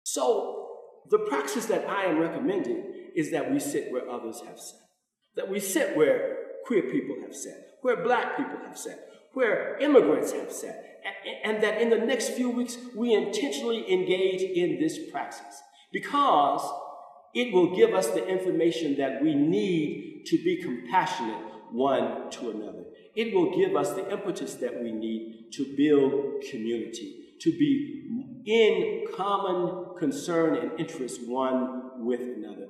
So the praxis that I am recommending is that we sit where others have sat, that we sit where queer people have sat, where black people have sat, where immigrants have sat, and that in the next few weeks we intentionally engage in this praxis because it will give us the information that we need to be compassionate one to another. It will give us the impetus that we need to build community, to be in common concern and interest one with another.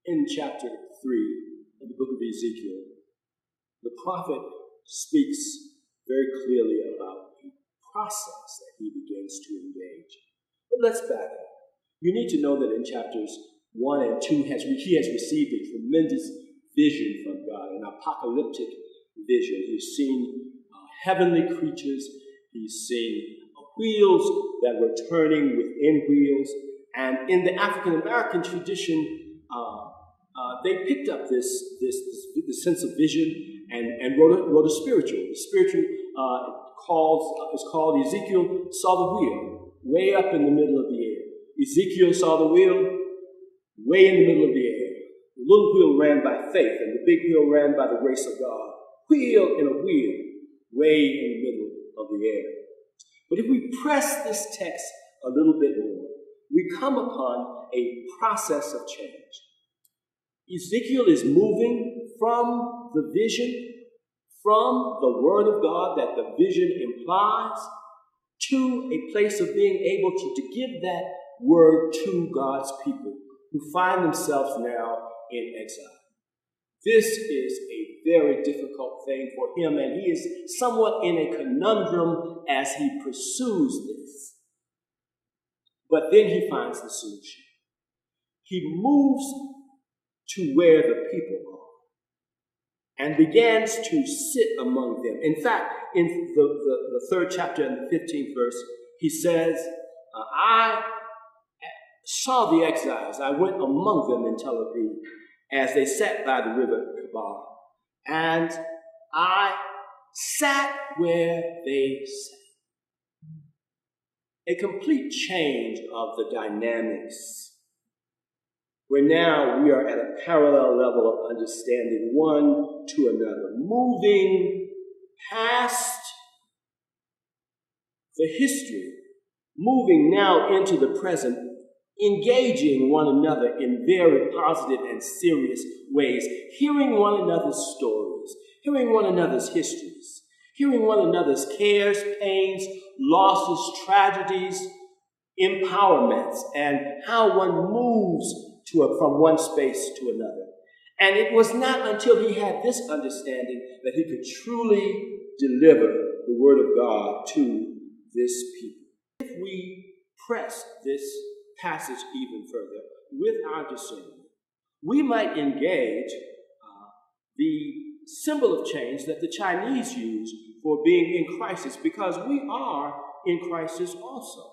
In chapter 3 of the book of Ezekiel, the prophet speaks very clearly about the process that he begins to engage. But let's back up. You need to know that in chapters 1 and 2, he has received a tremendous vision from God, an apocalyptic vision. He's seen heavenly creatures. He's seen wheels that were turning within wheels. And in the African-American tradition, they picked up this sense of vision and wrote a spiritual. The spiritual is called Ezekiel saw the wheel way up in the middle of the air. Ezekiel saw the wheel way in the middle of the air. The little wheel ran by faith, and the big wheel ran by the grace of God. Wheel in a wheel way in the middle of the air. But if we press this text a little bit more, we come upon a process of change. Ezekiel is moving from the vision, from the word of God that the vision implies, to a place of being able to give that word to God's people who find themselves now in exile. This is a very difficult thing for him, and he is somewhat in a conundrum as he pursues this. But then he finds the solution. He moves to where the people are and begins to sit among them. In fact, in the 3rd chapter and the 15th verse, he says, I saw the exiles. I went among them in Tel Aviv as they sat by the river Kabar, and I sat where they sat. A complete change of the dynamics, where now we are at a parallel level of understanding one to another, moving past the history, moving now into the present, engaging one another in very positive and serious ways, hearing one another's stories, hearing one another's histories, hearing one another's cares, pains, losses, tragedies, empowerments, and how one moves from one space to another. And it was not until he had this understanding that he could truly deliver the word of God to this people. If we press this passage even further with our discernment, we might engage the symbol of change that the Chinese use for being in crisis, because we are in crisis also.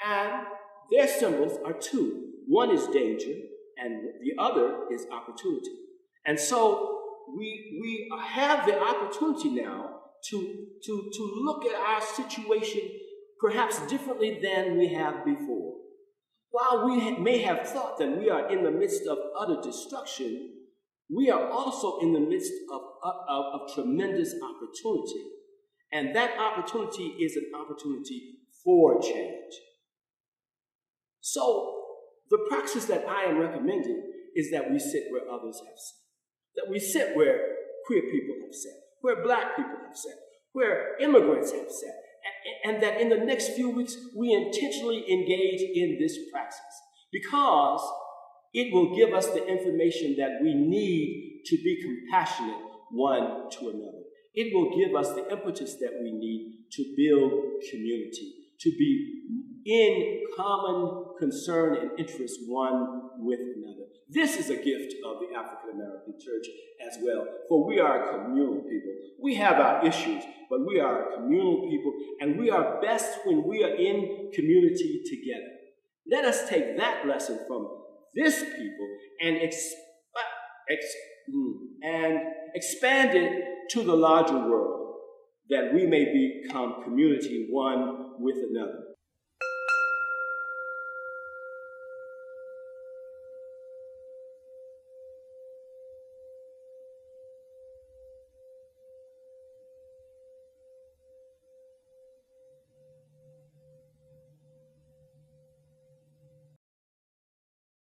And their symbols are two. One is danger, and the other is opportunity. And so we have the opportunity now to look at our situation perhaps differently than we have before. While we may have thought that we are in the midst of utter destruction, we are also in the midst of tremendous opportunity. And that opportunity is an opportunity for change. So the praxis that I am recommending is that we sit where others have sat, that we sit where queer people have sat, where black people have sat, where immigrants have sat, and that in the next few weeks we intentionally engage in this praxis because it will give us the information that we need to be compassionate one to another. It will give us the impetus that we need to build community, to be in common concern and interest one with another. This is a gift of the African American church as well, for we are a communal people. We have our issues, but we are a communal people, and we are best when we are in community together. Let us take that lesson from this people and expand it to the larger world, that we may become community one with another.